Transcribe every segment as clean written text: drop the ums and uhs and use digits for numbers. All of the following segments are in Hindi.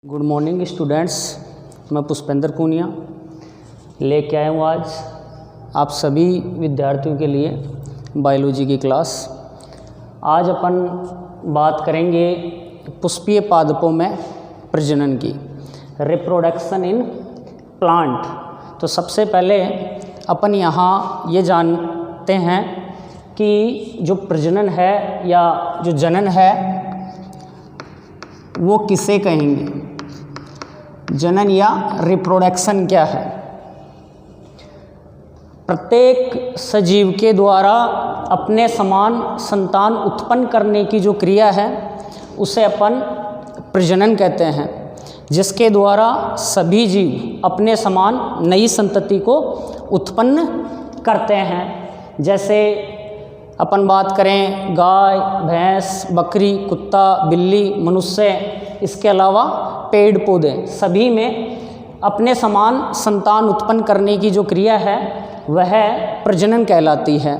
गुड मॉर्निंग स्टूडेंट्स, मैं पुष्पेंद्र पूनिया लेके आया हूँ आज आप सभी विद्यार्थियों के लिए बायोलॉजी की क्लास। आज अपन बात करेंगे पुष्पीय पादपों में प्रजनन की, रिप्रोडक्शन इन प्लांट। तो सबसे पहले अपन यहाँ ये जानते हैं कि जो प्रजनन है या जो जनन है वो किसे कहेंगे, जनन या रिप्रोडक्शन क्या है। प्रत्येक सजीव के द्वारा अपने समान संतान उत्पन्न करने की जो क्रिया है उसे अपन प्रजनन कहते हैं, जिसके द्वारा सभी जीव अपने समान नई संतति को उत्पन्न करते हैं। जैसे अपन बात करें गाय, भैंस, बकरी, कुत्ता, बिल्ली, मनुष्य, इसके अलावा पेड़ पौधे, सभी में अपने समान संतान उत्पन्न करने की जो क्रिया है वह प्रजनन कहलाती है।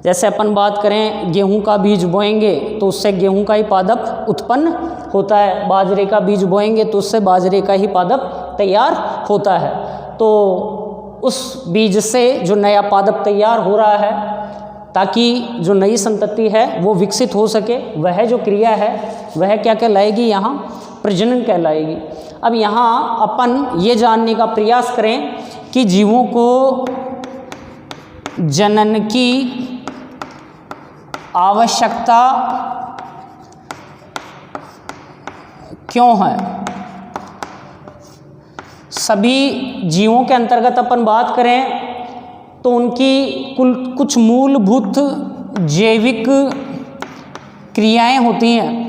जैसे अपन बात करें गेहूं का बीज बोएंगे तो उससे गेहूं का ही पादप उत्पन्न होता है, बाजरे का बीज बोएंगे तो उससे बाजरे का ही पादप तैयार होता है। तो उस बीज से जो नया पादप तैयार हो रहा है ताकि जो नई संतति है वो विकसित हो सके, वह जो क्रिया है वह क्या कहलाएगी, यहाँ प्रजनन कहलाएगी। अब यहाँ अपन ये जानने का प्रयास करें कि जीवों को जनन की आवश्यकता क्यों है। सभी जीवों के अंतर्गत अपन बात करें तो उनकी कुछ मूलभूत जैविक क्रियाएं होती हैं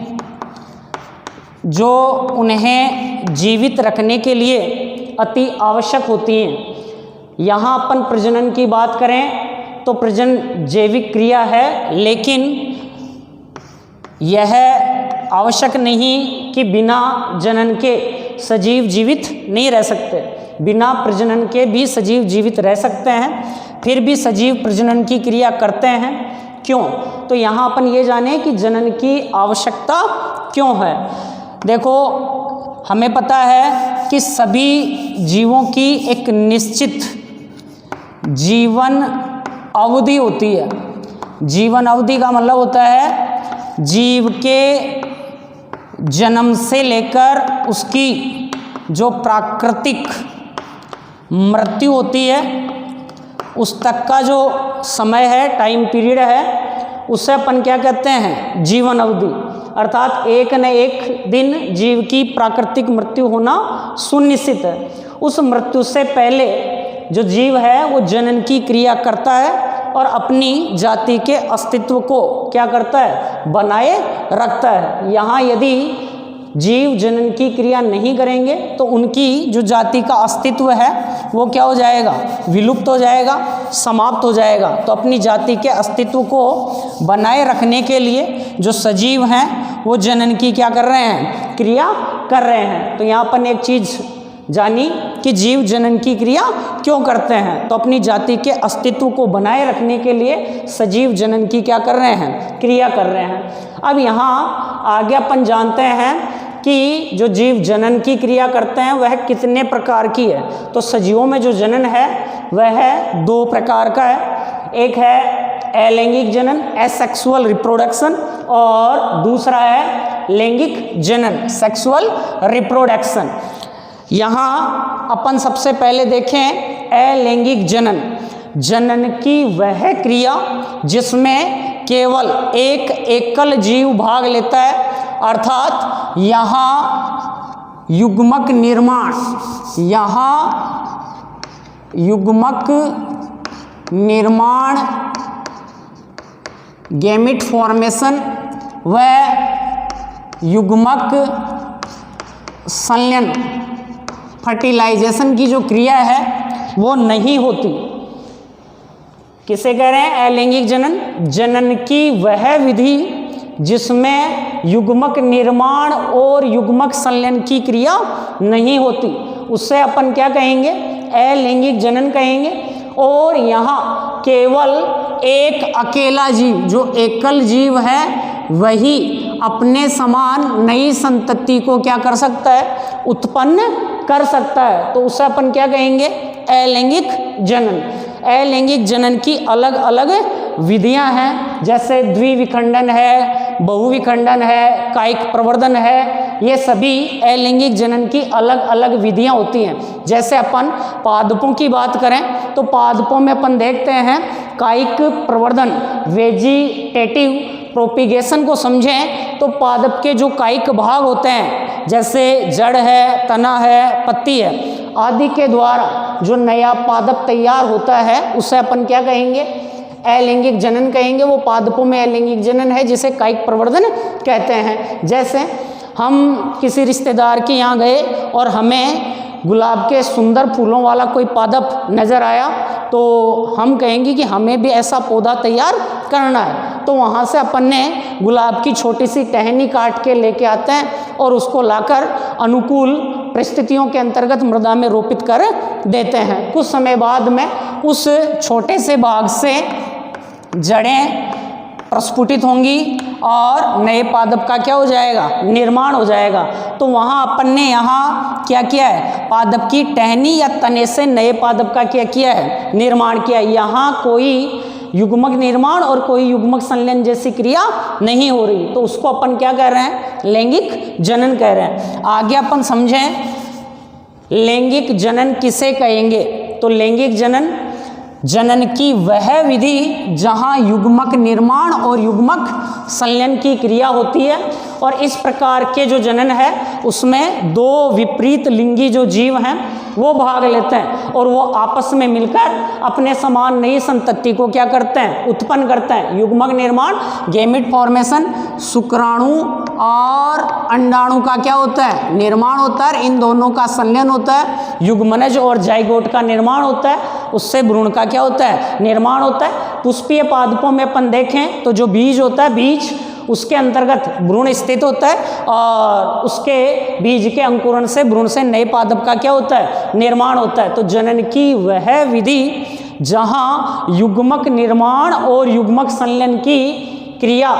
जो उन्हें जीवित रखने के लिए अति आवश्यक होती हैं। यहाँ अपन प्रजनन की बात करें तो प्रजनन जैविक क्रिया है, लेकिन यह आवश्यक नहीं कि बिना जनन के सजीव जीवित नहीं रह सकते। बिना प्रजनन के भी सजीव जीवित रह सकते हैं, फिर भी सजीव प्रजनन की क्रिया करते हैं। क्यों? तो यहाँ अपन ये जाने कि जनन की आवश्यकता क्यों है। देखो, हमें पता है कि सभी जीवों की एक निश्चित जीवन अवधि होती है। जीवन अवधि का मतलब होता है जीव के जन्म से लेकर उसकी जो प्राकृतिक मृत्यु होती है उस तक का जो समय है, टाइम पीरियड है, उसे अपन क्या कहते हैं, जीवन अवधि। अर्थात एक न एक दिन जीव की प्राकृतिक मृत्यु होना सुनिश्चित है। उस मृत्यु से पहले जो जीव है वो जनन की क्रिया करता है और अपनी जाति के अस्तित्व को क्या करता है, बनाए रखता है। यहाँ यदि जीव जनन की क्रिया नहीं करेंगे तो उनकी जो जाति का अस्तित्व है वो क्या हो जाएगा, विलुप्त हो जाएगा, समाप्त हो जाएगा। तो अपनी जाति के अस्तित्व को बनाए रखने के लिए जो सजीव हैं वो जनन की क्या कर रहे हैं, क्रिया कर रहे हैं। तो यहाँ अपन एक चीज़ जानी कि जीव जनन की क्रिया क्यों करते हैं, तो अपनी जाति के अस्तित्व को बनाए रखने के लिए सजीव जनन की क्या कर रहे हैं, क्रिया कर रहे हैं। अब यहाँ आगे अपन जानते हैं कि जो जीव जनन की क्रिया करते हैं वह कितने प्रकार की है। तो सजीवों में जो जनन है वह दो प्रकार का है। एक है अलैंगिक जनन, एसेक्सुअल रिप्रोडक्शन, और दूसरा है लैंगिक जनन, सेक्सुअल रिप्रोडक्शन। यहाँ अपन सबसे पहले देखें अलैंगिक जनन। जनन की वह क्रिया जिसमें केवल एक एकल जीव भाग लेता है, अर्थात यहाँ युग्मक निर्माण, गैमेट फॉर्मेशन व युग्मक संलयन, फर्टिलाइजेशन की जो क्रिया है वो नहीं होती। किसे कह रहे हैं, अलैंगिक जनन। जनन की वह विधि जिसमें युग्मक निर्माण और युग्मक संलयन की क्रिया नहीं होती उससे अपन क्या कहेंगे, अलैंगिक जनन कहेंगे। और यहाँ केवल एक अकेला जीव, जो एकल जीव है, वही अपने समान नई संतति को क्या कर सकता है, उत्पन्न कर सकता है। तो उसे अपन क्या कहेंगे, अलैंगिक जनन। अलैंगिक जनन की अलग अलग विधियां हैं, जैसे द्विविखंडन है, बहुविखंडन है, कायिक प्रवर्धन है। ये सभी अलैंगिक जनन की अलग अलग विधियां होती हैं। जैसे अपन पादपों की बात करें तो पादपों में अपन देखते हैं कायिक प्रवर्धन, वेजिटेटिव प्रोपिगेशन को समझें तो पादप के जो कायिक भाग होते हैं, जैसे जड़ है, तना है, पत्ती है आदि के द्वारा जो नया पादप तैयार होता है उसे अपन क्या कहेंगे, अलैंगिक जनन कहेंगे। वो पादपों में अलैंगिक जनन है जिसे कायिक प्रवर्धन कहते हैं। जैसे हम किसी रिश्तेदार के यहाँ गए और हमें गुलाब के सुंदर फूलों वाला कोई पादप नज़र आया तो हम कहेंगे कि हमें भी ऐसा पौधा तैयार करना है। तो वहाँ से अपन ने गुलाब की छोटी सी टहनी काट के लेके आते हैं और उसको लाकर अनुकूल परिस्थितियों के अंतर्गत मृदा में रोपित कर देते हैं। कुछ समय बाद में उस छोटे से भाग से जड़ें प्रस्फुटित होंगी और नए पादप का क्या हो जाएगा, निर्माण हो जाएगा। तो वहाँ अपन ने यहाँ क्या किया है, पादप की टहनी या तने से नए पादप का क्या किया है, निर्माण किया है। यहाँ कोई युग्मक निर्माण और कोई युग्मक संलयन जैसी क्रिया नहीं हो रही, तो उसको अपन क्या कह रहे हैं, लैंगिक जनन कह रहे हैं। आगे अपन समझें लैंगिक जनन किसे कहेंगे। तो लैंगिक जनन जनन की वह विधि जहाँ युग्मक निर्माण और युग्मक संलयन की क्रिया होती है, और इस प्रकार के जो जनन है उसमें दो विपरीत लिंगी जो जीव हैं वो भाग लेते हैं और वो आपस में मिलकर अपने समान नई संतति को क्या करते हैं, उत्पन्न करते हैं। युग्मक निर्माण गैमेट फॉर्मेशन, शुक्राणु और अंडाणु का क्या होता है, निर्माण होता है। इन दोनों का संलयन होता है। युग्मनज और जाइगोट का निर्माण होता है, उससे भ्रूण का क्या होता है, निर्माण होता है। पुष्पीय पादपों में अपन देखें तो जो बीज होता है, बीज उसके अंतर्गत भ्रूण स्थित होता है और उसके बीज के अंकुरण से भ्रूण से नए पादप का क्या होता है, निर्माण होता है। तो जनन की वह विधि जहाँ युग्मक निर्माण और युग्मक संलयन की क्रिया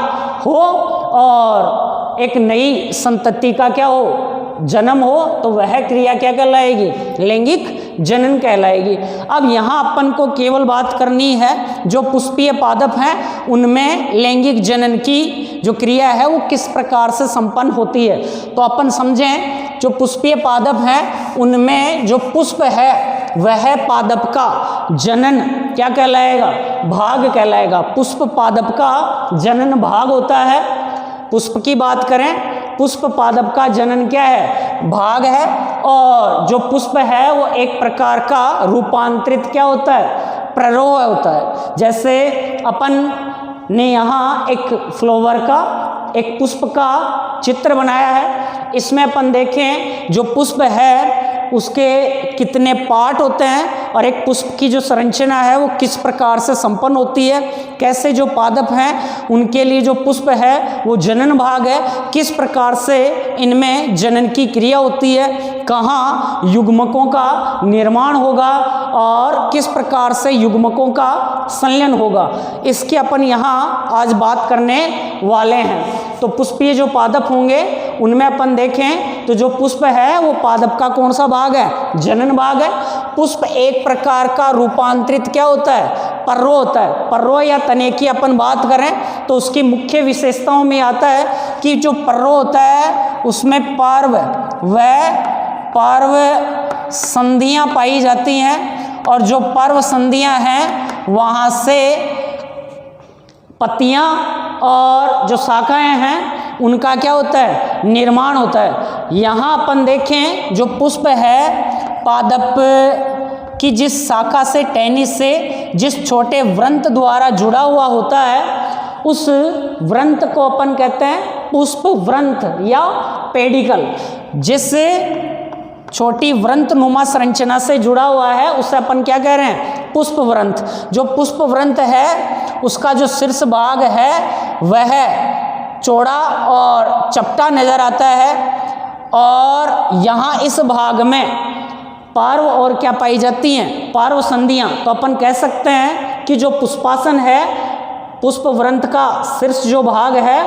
हो और एक नई संतति का क्या हो, जन्म हो, तो वह क्रिया क्या कहलाएगी, लैंगिक जनन कहलाएगी। अब यहाँ अपन को केवल बात करनी है जो पुष्पीय पादप हैं उनमें लैंगिक जनन की जो क्रिया है वो किस प्रकार से संपन्न होती है। तो अपन समझें जो पुष्पीय पादप हैं उनमें जो पुष्प है वह पादप का जनन क्या कहलाएगा, भाग कहलाएगा। पुष्प पादप का जनन भाग होता है। पुष्प की बात करें, पुष्प पादप का जनन क्या है, भाग है। और जो पुष्प है वो एक प्रकार का रूपांतरित क्या होता है, प्ररोह होता है। जैसे अपन ने यहाँ एक फ्लावर का, एक पुष्प का चित्र बनाया है। इसमें अपन देखें जो पुष्प है उसके कितने पार्ट होते हैं और एक पुष्प की जो संरचना है वो किस प्रकार से संपन्न होती है, कैसे जो पादप हैं उनके लिए जो पुष्प है वो जनन भाग है, किस प्रकार से इनमें जनन की क्रिया होती है, कहाँ युग्मकों का निर्माण होगा और किस प्रकार से युग्मकों का संलयन होगा, इसकी अपन यहाँ आज बात करने वाले हैं। तो पुष्पीय जो पादप होंगे उनमें अपन देखें तो जो पुष्प है वो पादप का कौन सा भाग है, जनन भाग है। पुष्प एक प्रकार का रूपांतरित क्या होता है, पर्रो होता है। पर्रो या तने की अपन बात करें तो उसकी मुख्य विशेषताओं में आता है कि जो पर्रो होता है उसमें पार्व संधियां पाई जाती हैं और जो पर्व संधियां हैं वहाँ से पत्तियां और जो शाखाएं हैं उनका क्या होता है, निर्माण होता है। यहाँ अपन देखें जो पुष्प है पादप की जिस शाखा से, टहनी से जिस छोटे व्रंत द्वारा जुड़ा हुआ होता है उस व्रंत को अपन कहते हैं पुष्प व्रंत या पेडिकल। जिस छोटी व्रंत नुमा संरचना से जुड़ा हुआ है उसे अपन क्या कह रहे हैं, पुष्प व्रंत। जो पुष्प व्रंत है उसका जो शीर्ष भाग है वह चौड़ा और चपटा नजर आता है और यहाँ इस भाग में पार्व और क्या पाई जाती हैं, पार्व संधियाँ। तो अपन कह सकते हैं कि जो पुष्पासन है पुष्पवृंत का शीर्ष जो भाग है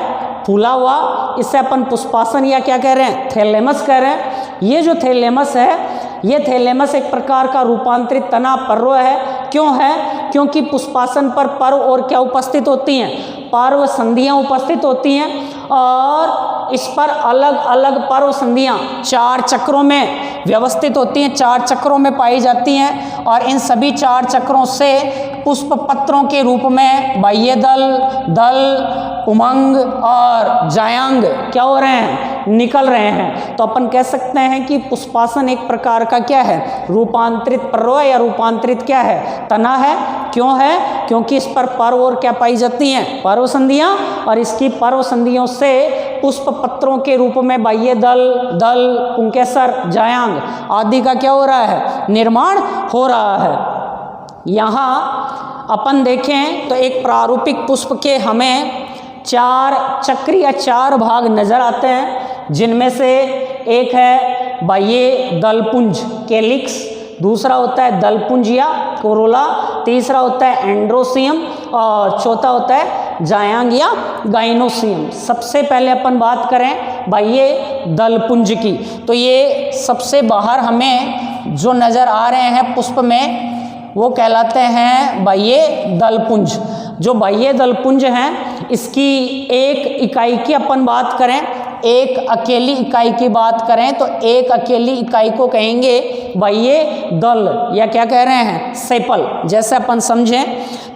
फूला हुआ, इसे अपन पुष्पासन या क्या कह रहे हैं, थैलेमस कह रहे हैं। ये जो थैलेमस है, ये थैलेमस एक प्रकार का रूपांतरित तना पर्व है। क्यों है? क्योंकि पुष्पासन पर पर्व और क्या उपस्थित होती हैं, पर्व संधियां उपस्थित होती हैं, और इस पर अलग अलग पर्व संधियां 4 चक्रों में व्यवस्थित होती हैं, 4 चक्रों में पाई जाती हैं। और इन सभी 4 चक्रों से पुष्प पत्रों के रूप में बाह्य दल, दल, उमंग और जायांग क्या हो रहे हैं, निकल रहे हैं। तो अपन कह सकते हैं कि पुष्पासन एक प्रकार का क्या है, रूपांतरित पर्व या रूपांतरित क्या है, तना है। क्यों है? क्योंकि इस पर पर्व और क्या पाई जाती हैं, पर्व संधियां, और इसकी पर्व संधियों से पुष्प पत्रों के रूप में बाह्य दल, दल, पुंकेसर, जायांग आदि का क्या हो रहा है, निर्माण हो रहा है। यहाँ अपन देखें तो एक प्रारूपिक पुष्प के हमें 4 चक्र या 4 भाग नजर आते हैं, जिनमें से एक है बाह्य दलपुंज कैलिक्स, दूसरा होता है दलपुंज या कोरोला, तीसरा होता है एंड्रोसियम, और चौथा होता है जायांग या गाइनोसियम। सबसे पहले अपन बात करें बाह्य दलपुंज की, तो ये सबसे बाहर हमें जो नज़र आ रहे हैं पुष्प में वो कहलाते हैं बाह्य दलपुंज। जो बाह्य दलपुंज हैं, इसकी एक इकाई की अपन बात करें, एक अकेली इकाई की बात करें तो एक अकेली इकाई को कहेंगे बाह्य दल, या क्या कह रहे हैं, सेपल। जैसे अपन समझें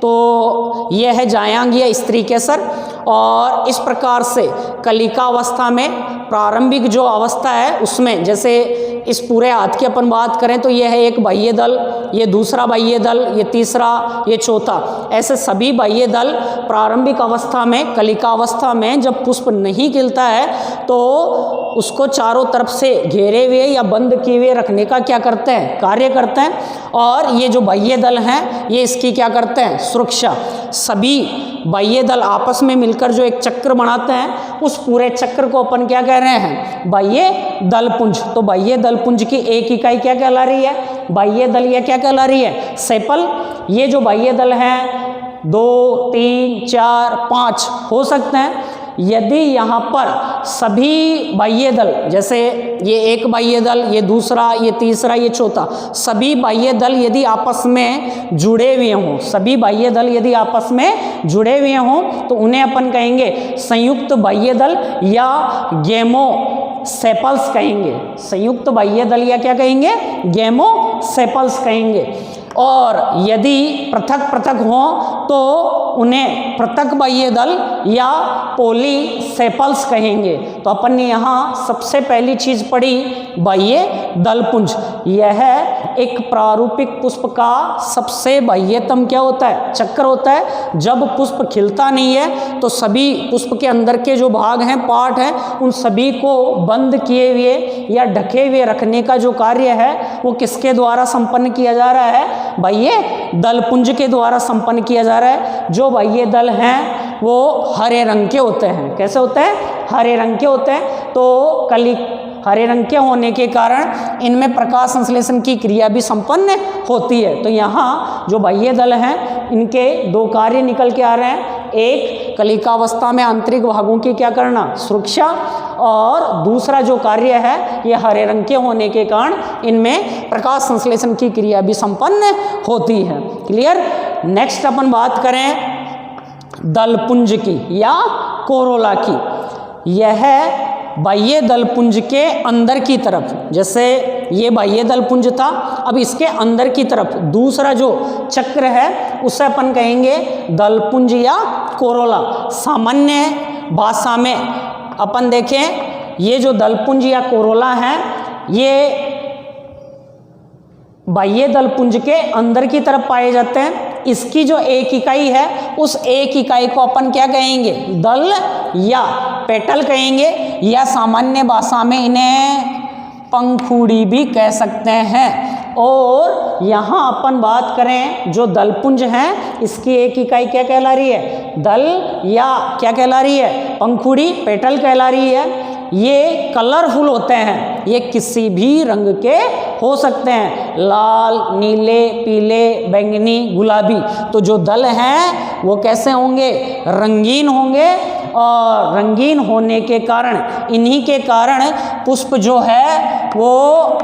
तो यह है जायांग या स्त्री केसर, और इस प्रकार से कलिका अवस्था में प्रारंभिक जो अवस्था है उसमें, जैसे इस पूरे हाथ की अपन बात करें तो यह है एक बाह्य दल, ये दूसरा बाह्य दल, ये तीसरा, ये चौथा, ऐसे सभी बाह्य दल प्रारंभिक अवस्था में, कलिका अवस्था में जब पुष्प नहीं खिलता है तो उसको चारों तरफ से घेरे हुए या बंद किए हुए रखने का क्या करते हैं, कार्य करते हैं। और ये जो बाह्य दल हैं ये इसकी क्या करते हैं, सुरक्षा। सभी बाह्य दल आपस में मिलकर जो एक चक्र बनाते हैं, उस पूरे चक्र को अपन क्या कह रहे हैं, बाह्य दलपुंज। तो बाह्य दलपुंज की एक इकाई क्या कहला रही है, बाह्य दल, या क्या कहला रही है, सेपल। ये जो बाह्य दल हैं 2, 3, 4, 5 हो सकते हैं। यदि यहाँ पर सभी बाह्य दल, जैसे ये एक बाह्य दल, ये दूसरा, ये तीसरा, ये चौथा, सभी बाह्य दल यदि आपस में जुड़े हुए हों, सभी बाह्य दल यदि आपस में जुड़े हुए हों तो उन्हें अपन कहेंगे संयुक्त बाह्य दल या गेमोसेपल्स कहेंगे। संयुक्त बाह्य दल या क्या कहेंगे, गेमोसेपल्स कहेंगे। और यदि पृथक पृथक हों तो उन्हें पृथक बाह्य दल या पॉलीसेपल्स कहेंगे। तो अपन ने यहाँ सबसे पहली चीज पढ़ी बाह्य दलपुंज। यह एक प्रारूपिक पुष्प का सबसे बाह्यतम क्या होता है, चक्र होता है। जब पुष्प खिलता नहीं है तो सभी पुष्प के अंदर के जो भाग हैं, पार्ट हैं, उन सभी को बंद किए हुए या ढके हुए रखने का जो कार्य है वो किसके द्वारा संपन्न किया जा रहा है, बाह्य दलपुंज के द्वारा संपन्न किया जा रहा है। जो बाह्य दल हैं वो हरे रंग के होते हैं। कैसे होते हैं, हरे रंग के होते हैं। तो हरे रंग के होने के कारण इनमें प्रकाश संश्लेषण की क्रिया भी संपन्न होती है। तो यहाँ जो बाह्य दल हैं इनके 2 कार्य निकल के आ रहे हैं। एक, कलिकावस्था में आंतरिक भागों की क्या करना, सुरक्षा, और दूसरा जो कार्य है ये हरे रंग के होने के कारण इनमें प्रकाश संश्लेषण की क्रिया भी संपन्न होती है। क्लियर। नेक्स्ट अपन बात करें दलपुंज की या कोरोला की। यह बाह्य दलपुंज के अंदर की तरफ, जैसे ये बाह्य दलपुंज था, अब इसके अंदर की तरफ दूसरा जो चक्र है उसे अपन कहेंगे दलपुंज या कोरोला। सामान्य भाषा में अपन देखें ये जो दलपुंज या कोरोला हैं ये बाह्य दलपुंज के अंदर की तरफ पाए जाते हैं। इसकी जो एक इकाई है उस एक इकाई को अपन क्या कहेंगे, दल या पेटल कहेंगे, या सामान्य भाषा में इन्हें पंखुड़ी भी कह सकते हैं। और यहाँ अपन बात करें जो दलपुंज हैं इसकी एक इकाई क्या कहला रही है, दल या क्या कहला रही है, पंखुड़ी, पेटल कहला रही है। ये कलरफुल होते हैं, ये किसी भी रंग के हो सकते हैं, लाल, नीले, पीले, बैंगनी, गुलाबी। तो जो दल हैं वो कैसे होंगे? रंगीन होंगे, और रंगीन होने के कारण, इन्हीं के कारण पुष्प जो है वो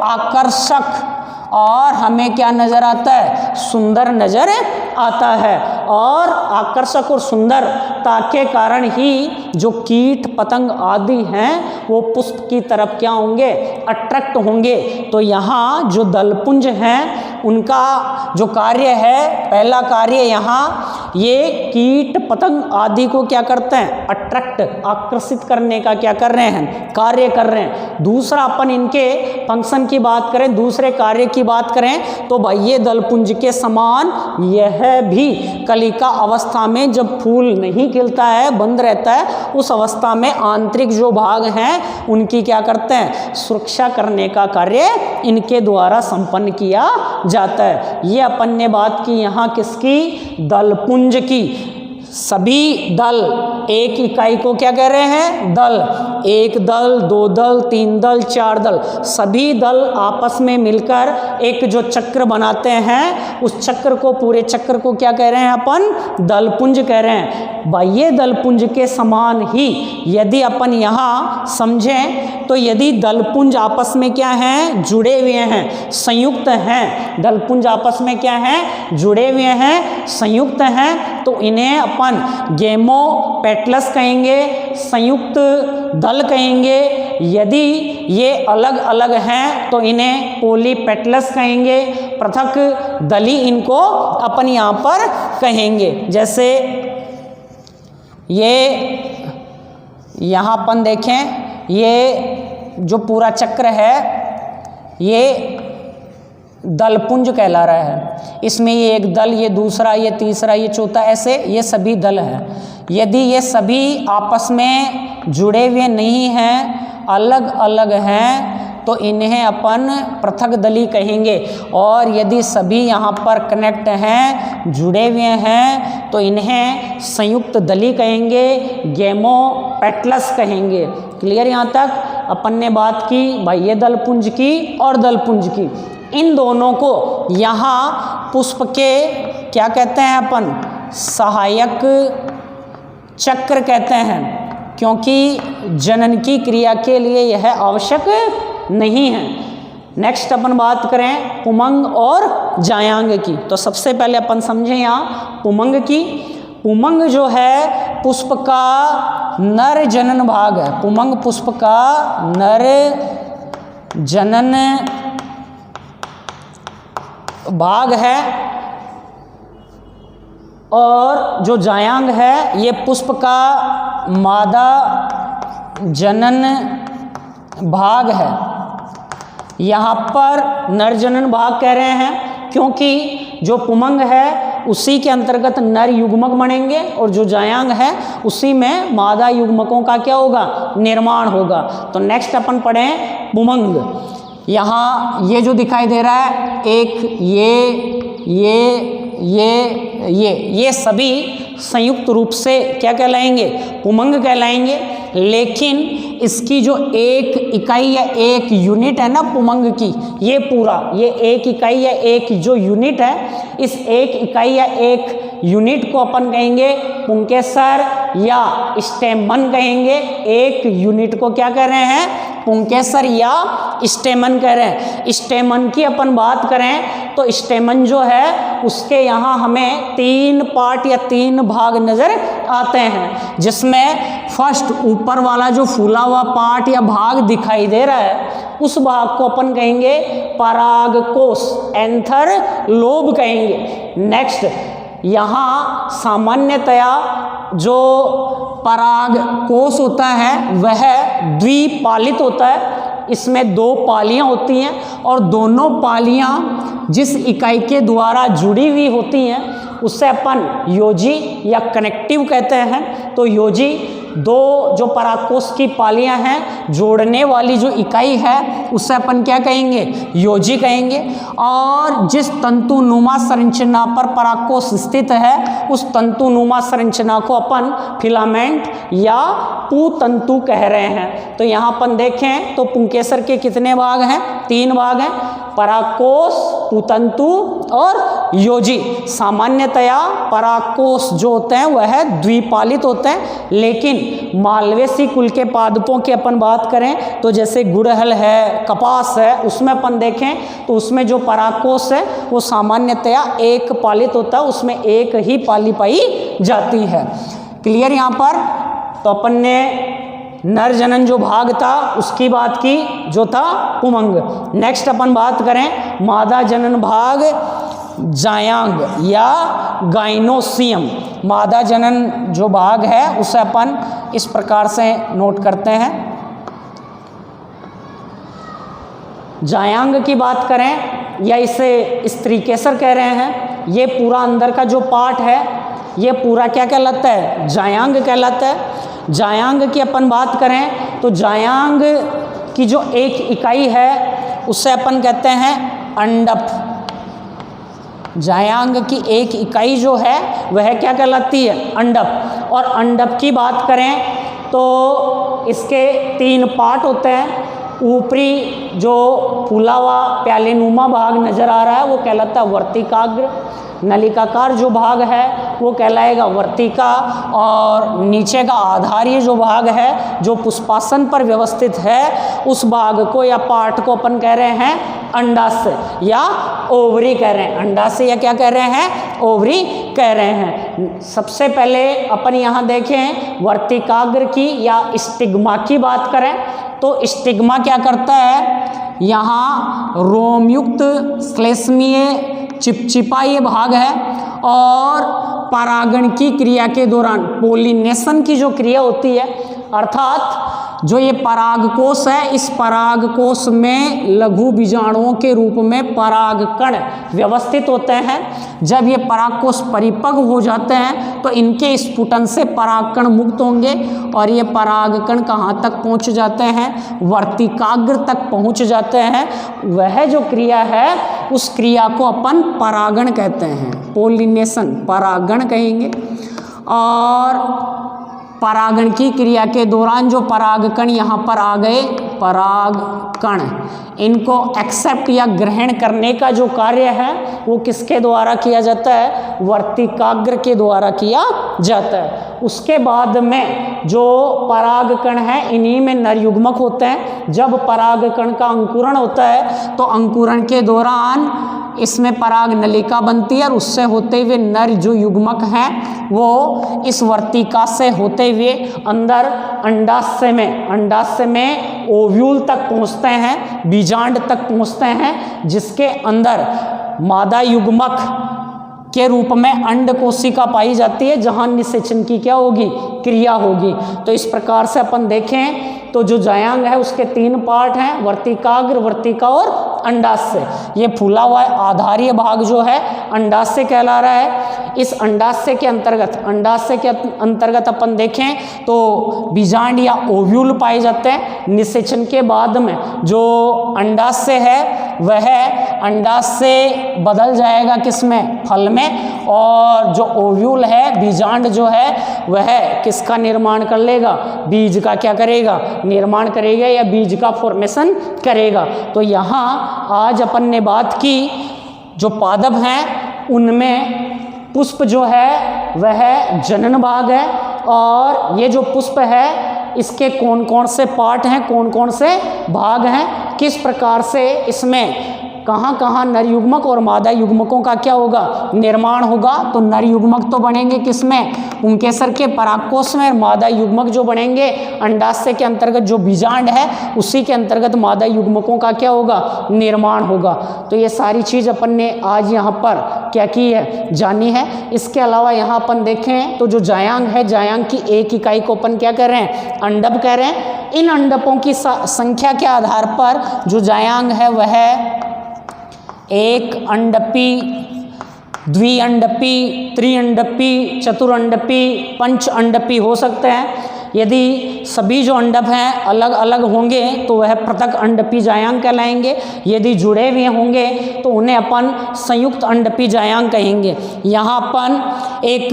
आकर्षक और हमें क्या नज़र आता है? सुंदर नज़र आता है। और आकर्षक और सुंदरता के कारण ही जो कीट पतंग आदि हैं वो पुष्प की तरफ क्या होंगे? अट्रैक्ट होंगे। तो यहाँ जो दलपुंज हैं उनका जो कार्य है, पहला कार्य यहाँ ये कीट पतंग आदि को क्या करते हैं? अट्रैक्ट, आकर्षित करने का क्या कर रहे हैं? कार्य कर रहे हैं। दूसरा अपन इनके फंक्शन की बात करें, दूसरे कार्य की बात करें तो भाई ये दलपुंज के समान यह भी कलिका अवस्था में जब फूल नहीं खिलता है, बंद रहता है, उस अवस्था में आंतरिक जो भाग हैं उनकी क्या करते हैं? सुरक्षा करने का कार्य इनके द्वारा संपन्न किया जाता है। ये अपन ने बात की यहाँ किसकी? दलपुंज की। सभी दल एक इकाई को क्या कह रहे हैं? दल। एक दल, दो दल, तीन दल, चार दल, सभी दल आपस में मिलकर एक जो चक्र बनाते हैं उस चक्र को, पूरे चक्र को क्या कह रहे हैं अपन? दलपुंज कह रहे हैं। बाह्य दलपुंज के समान ही यदि अपन यहाँ समझें तो यदि दलपुंज आपस में क्या हैं? जुड़े हुए हैं, संयुक्त हैं। दलपुंज आपस में क्या हैं? जुड़े हुए हैं, संयुक्त हैं, तो इन्हें अपन गेमोपेटलस कहेंगे, संयुक्त दल कहेंगे। यदि ये अलग अलग हैं तो इन्हें पॉलीपेटलस कहेंगे, पृथक दली इनको अपन यहाँ पर कहेंगे। जैसे ये यहाँ अपन देखें, ये जो पूरा चक्र है ये दलपुंज कहला रहा है। इसमें ये एक दल, ये दूसरा, ये तीसरा, ये चौथा, ऐसे ये सभी दल हैं। यदि ये सभी आपस में जुड़े हुए नहीं हैं, अलग अलग हैं, तो इन्हें अपन पृथक दली कहेंगे। और यदि सभी यहाँ पर कनेक्ट हैं, जुड़े हुए हैं, तो इन्हें संयुक्त दली कहेंगे, गेमोपेटलस कहेंगे। क्लियर? यहाँ तक अपन ने बात की बाह्य दलपुंज की और दलपुंज की। इन दोनों को यहाँ पुष्प के क्या कहते हैं अपन? सहायक चक्र कहते हैं, क्योंकि जनन की क्रिया के लिए यह आवश्यक नहीं है। नेक्स्ट अपन बात करें पुमंग और जायांग की। तो सबसे पहले अपन समझें यहाँ पुमंग की। पुमंग जो है पुष्प का नर जनन भाग है। पुमंग पुष्प का नर जनन भाग है, और जो जायांग है ये पुष्प का मादा जनन भाग है। यहाँ पर नर जनन भाग कह रहे हैं क्योंकि जो पुमंग है उसी के अंतर्गत नर युग्मक बनेंगे, और जो जायांग है उसी में मादा युग्मकों का क्या होगा? निर्माण होगा। तो नेक्स्ट अपन पढ़ें पुमंग। यहाँ ये जो दिखाई दे रहा है, एक ये सभी संयुक्त रूप से क्या कहलाएंगे? पुमंग कहलाएंगे। लेकिन इसकी जो एक इकाई या एक यूनिट है ना पुमंग की, ये पूरा, ये एक इकाई या एक जो यूनिट है, इस एक इकाई या एक यूनिट को अपन कहेंगे पुंकेसर या स्टेमन कहेंगे। एक यूनिट को क्या कह रहे हैं? पुंकेसर या स्टेमन कह रहे हैं। स्टेमन की अपन बात करें तो स्टेमन जो है उसके यहाँ हमें 3 पार्ट या 3 भाग नज़र आते हैं, जिसमें फर्स्ट ऊपर वाला जो फूला हुआ पार्ट या भाग दिखाई दे रहा है उस भाग को अपन कहेंगे परागकोश, एंथर लोब कहेंगे। नेक्स्ट यहाँ सामान्यतया जो परागकोश होता है वह द्विपालित होता है। इसमें 2 पालियाँ होती हैं और दोनों पालियाँ जिस इकाई के द्वारा जुड़ी हुई होती हैं उससे अपन योजी या कनेक्टिव कहते हैं। तो योजी दो जो परागकोश की पालियां हैं जोड़ने वाली जो इकाई है उससे अपन क्या कहेंगे, योजी कहेंगे। और जिस तंतुनुमा संरचना पर परागकोश स्थित है उस तंतुनुमा संरचना को अपन फिलामेंट या पुतंतु कह रहे हैं। तो यहाँ अपन देखें तो पुंकेसर के कितने भाग हैं, 3 भाग हैं, परागकोश, पुतंतु और योजी। सामान्यतया परागकोश जो होते हैं वह द्विपालित होते हैं, लेकिन मालवेसी कुल के पादपों की अपन बात करें तो जैसे गुड़हल है, कपास है, उसमें अपन देखें तो उसमें जो परागकोश है वो सामान्यतया एक पालित होता है, उसमें एक ही पाली पाई जाती है। क्लियर यहाँ पर? तो अपन ने नर जनन जो भाग था उसकी बात की जो था पुमंग। नेक्स्ट अपन बात करें मादा जनन भाग जायांग या गाइनोसियम। मादा जनन जो भाग है उसे अपन इस प्रकार से नोट करते हैं। जायांग की बात करें या इसे स्त्रीकेसर कह रहे हैं, ये पूरा अंदर का जो पार्ट है ये पूरा क्या कहलाता है, जायांग कहलाता है। जायांग की अपन बात करें तो जायांग की जो एक इकाई है उससे अपन कहते हैं अंडप। जायांग की एक इकाई जो है वह क्या कहलाती है, अंडप। और अंडप की बात करें तो इसके 3 पार्ट होते हैं। ऊपरी जो फूला हुआ प्यालेनुमा भाग नजर आ रहा है वो कहलाता है वर्तिकाग्र। नलिकाकार जो भाग है वो कहलाएगा वर्तिका। और नीचे का आधारीय जो भाग है जो पुष्पासन पर व्यवस्थित है उस भाग को या पार्ट को अपन कह रहे हैं अंडाशय या ओवरी कह रहे हैं। अंडाशय या क्या कह रहे हैं, ओवरी कह रहे हैं। सबसे पहले अपन यहाँ देखें वर्तिकाग्र की या स्टिग्मा की बात करें तो स्टिग्मा क्या करता है, यहाँ रोमयुक्त श्लेष्मीय चिपचिपा ये भाग है और परागण की क्रिया के दौरान पोलिनेशन की जो क्रिया होती है, अर्थात जो ये परागकोश है इस परागकोश में लघु बीजाणुओं के रूप में परागकण व्यवस्थित होते हैं। जब ये परागकोश परिपक्व हो जाते हैं तो इनके स्फुटन से परागकण मुक्त होंगे और ये परागकण कहाँ तक पहुँच जाते हैं, वर्तिकाग्र तक पहुँच जाते हैं। वह जो क्रिया है उस क्रिया को अपन परागण कहते हैं, पोलिनेशन परागण कहेंगे। और परागण की क्रिया के दौरान जो परागकण यहाँ पर आ गए, परागकण, इनको एक्सेप्ट या ग्रहण करने का जो कार्य है वो किसके द्वारा किया जाता है, वर्तिकाग्र के द्वारा किया जाता है। उसके बाद में जो परागकण है इन्हीं में नरयुग्मक होते हैं। जब परागकण का अंकुरण होता है तो अंकुरण के दौरान इसमें पराग नलिका बनती है और उससे होते हुए नर जो युग्मक हैं वो इस वर्तिका से होते हुए अंदर अंडाशय में ओव्यूल तक पहुंचते हैं, बीजांड तक पहुंचते हैं, जिसके अंदर मादा युग्मक के रूप में अंड कोशिका पाई जाती है जहां निषेचन की क्या होगी, क्रिया होगी। तो इस प्रकार से अपन देखें तो जो जायांग है उसके 3 पार्ट हैं, वर्तिकाग्र, वर्तिका और अंडाशय। ये फूला हुआ आधारीय भाग जो है अंडाशय कहला रहा है। इस अंडाशय के अंतर्गत अपन देखें तो बीजांड या ओव्यूल पाए जाते हैं। निषेचन के बाद में जो अंडाशय है वह अंडाशय बदल जाएगा किसमें, फल में, और जो ओव्यूल है बीजांड जो है वह किसका निर्माण कर लेगा, बीज का क्या करेगा, निर्माण करेगा या बीज का फॉर्मेशन करेगा। तो यहाँ आज अपन ने बात की जो पादप हैं उनमें पुष्प जो है वह जनन भाग है और ये जो पुष्प है इसके कौन कौन से पार्ट हैं, कौन कौन से भाग हैं, किस प्रकार से इसमें कहाँ कहाँ नर युग्मक और मादा युग्मकों का क्या होगा, निर्माण होगा। तो नर युग्मक तो बनेंगे किसमें, पुंकेसर के परागकोश में, और मादा युग्मक जो बनेंगे अंडाशय के अंतर्गत जो बीजांड है उसी के अंतर्गत मादा युग्मकों का क्या होगा, निर्माण होगा। तो ये सारी चीज़ अपन ने आज यहाँ पर क्या की है, जानी है। इसके अलावा यहाँ अपन देखें तो जो जायांग है, जायांग की एक इकाई को अपन क्या कह रहे हैं, अंडप कह रहे हैं। इन अंडपों की संख्या के आधार पर जो जायांग है वह एक अंडपी, द्विअंडपी, त्रिअंडपी, चतुरंडपी, पंच अंडपी हो सकते हैं। यदि सभी जो अंडप हैं अलग अलग होंगे तो वह पृथक अंडपी जायांग कहलाएंगे। यदि जुड़े हुए होंगे तो उन्हें अपन संयुक्त अंडपी जायांग कहेंगे। यहाँ अपन एक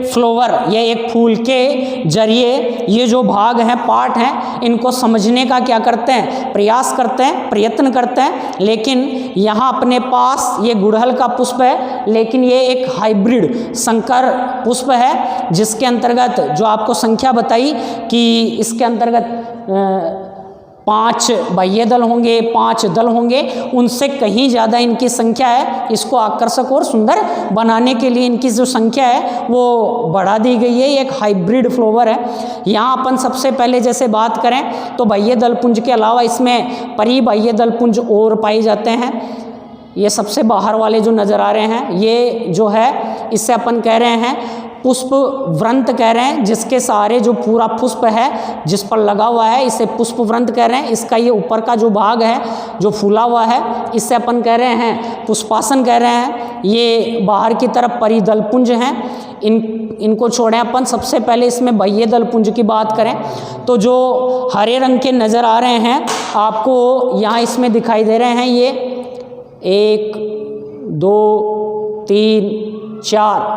फ्लावर या एक फूल के जरिए ये जो भाग हैं, पार्ट हैं, इनको समझने का क्या करते हैं, प्रयास करते हैं, प्रयत्न करते हैं। लेकिन यहाँ अपने पास ये गुड़हल का पुष्प है, लेकिन ये एक हाइब्रिड संकर पुष्प है, जिसके अंतर्गत जो आपको संख्या बताई कि इसके अंतर्गत 5 बाह्य दल होंगे, 5 दल होंगे, उनसे कहीं ज़्यादा इनकी संख्या है। इसको आकर्षक और सुंदर बनाने के लिए इनकी जो संख्या है वो बढ़ा दी गई है। एक हाइब्रिड फ्लावर है। यहाँ अपन सबसे पहले जैसे बात करें तो बाह्य दल पुंज के अलावा इसमें परिबाह्य दल पुंज और पाए जाते हैं। ये सबसे बाहर वाले जो नज़र आ रहे हैं, ये जो है इससे अपन कह रहे हैं पुष्प व्रंत कह रहे हैं, जिसके सहारे जो पूरा पुष्प है जिस पर लगा हुआ है इसे पुष्प व्रंत कह रहे हैं। इसका ये ऊपर का जो भाग है जो फूला हुआ है इससे अपन कह रहे हैं पुष्पासन कह रहे हैं। ये बाहर की तरफ परिदल पुंज हैं। इनको छोड़ें अपन, सबसे पहले इसमें बाह्य दल पुंज की बात करें तो जो हरे रंग के नज़र आ रहे हैं आपको यहाँ इसमें दिखाई दे रहे हैं, ये 1 2 3 4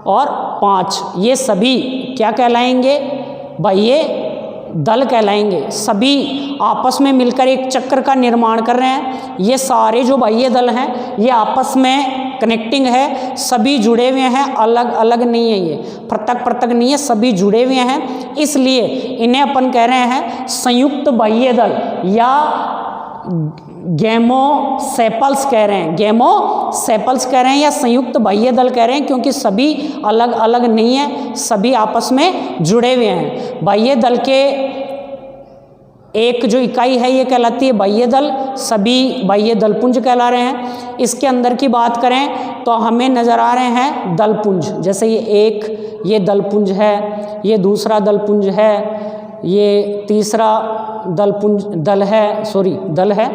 और 5, ये सभी क्या कहलाएंगे, बाह्य दल कहलाएंगे। सभी आपस में मिलकर एक चक्र का निर्माण कर रहे हैं। ये सारे जो बाह्य दल हैं ये आपस में कनेक्टिंग है, सभी जुड़े हुए हैं, अलग अलग नहीं है, ये पृथक पृथक नहीं है, सभी जुड़े हुए हैं। इसलिए इन्हें अपन कह रहे हैं संयुक्त बाह्य दल या गैमोसेपल्स कह रहे हैं, गैमोसेपल्स कह रहे हैं या संयुक्त बाह्य दल कह रहे हैं, क्योंकि सभी अलग अलग नहीं है, सभी आपस में जुड़े हुए हैं। बाह्य दल के एक जो इकाई है ये कहलाती है बाह्य दल, सभी बाह्य दलपुंज कहला रहे हैं। इसके अंदर की बात करें तो हमें नज़र आ रहे हैं दलपुंज, जैसे ये दलपुंज है, ये दूसरा दलपुंज है, ये तीसरा दल है,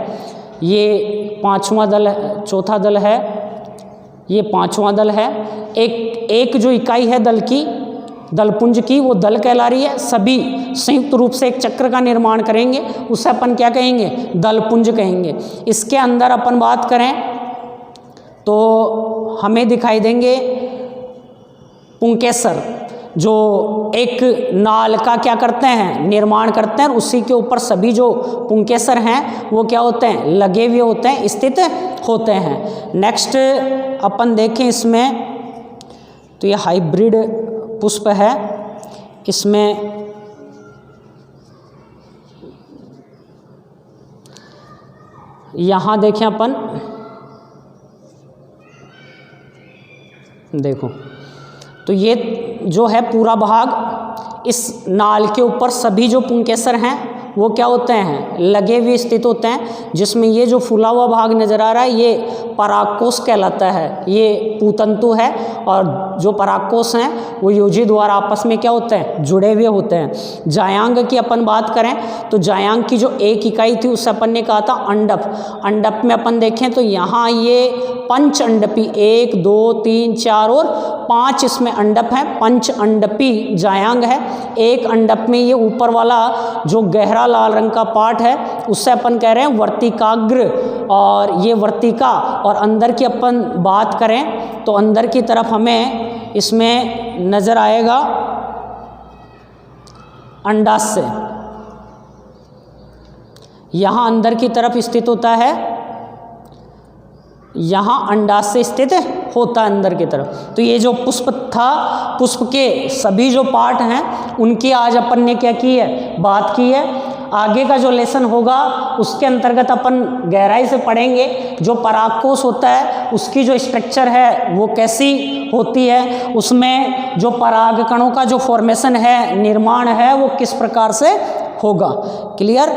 ये 5वां दल है, चौथा दल है, ये 5वां दल है। एक जो इकाई है दल की, दलपुंज की, वो दल कहला रही है। सभी संयुक्त रूप से एक चक्र का निर्माण करेंगे, उसे अपन क्या कहेंगे, दलपुंज कहेंगे। इसके अंदर अपन बात करें तो हमें दिखाई देंगे पुंकेसर, जो एक नाल का क्या करते हैं, निर्माण करते हैं, और उसी के ऊपर सभी जो पुंकेसर हैं वो क्या होते हैं, लगे हुए होते हैं, स्थित होते हैं। नेक्स्ट अपन देखें इसमें तो ये हाइब्रिड पुष्प है। इसमें यहाँ देखें अपन, देखो तो ये जो है पूरा भाग, इस नाल के ऊपर सभी जो पुंकेसर हैं वो क्या होते हैं, लगे हुए स्थित होते हैं। जिसमें ये जो फूला हुआ भाग नज़र आ रहा है ये परागकोश कहलाता है, ये पूतंतु है, और जो परागकोश हैं वो योजी द्वारा आपस में क्या होते हैं, जुड़े हुए होते हैं। जायांग की अपन बात करें तो जायांग की जो एक इकाई थी उससे अपन ने कहा था अंडप। अंडप में अपन देखें तो यहाँ ये पंच अंडपी, 1 2 3 4 और 5 इसमें अंडप हैं, पंच अंडपी जायांग है। एक अंडप में ये ऊपर वाला जो गहरा लाल रंग का पार्ट है उससे अपन कह रहे हैं वर्तिकाग्र, और ये वर्तिका। और अंदर की अपन बात करें तो अंदर की तरफ हमें इसमें नजर आएगा अंडाशय, यहाँ अंदर की तरफ स्थित होता है, यहाँ अंडाशय स्थित होता है अंदर की तरफ। तो ये जो पुष्प था, पुष्प के सभी जो पार्ट हैं उनकी आज अपन ने क्या की है, बात की है। आगे का जो लेसन होगा उसके अंतर्गत अपन गहराई से पढ़ेंगे जो परागकोश होता है उसकी जो स्ट्रक्चर है वो कैसी होती है, उसमें जो पराग कणों का जो फॉर्मेशन है, निर्माण है, वो किस प्रकार से होगा। क्लियर।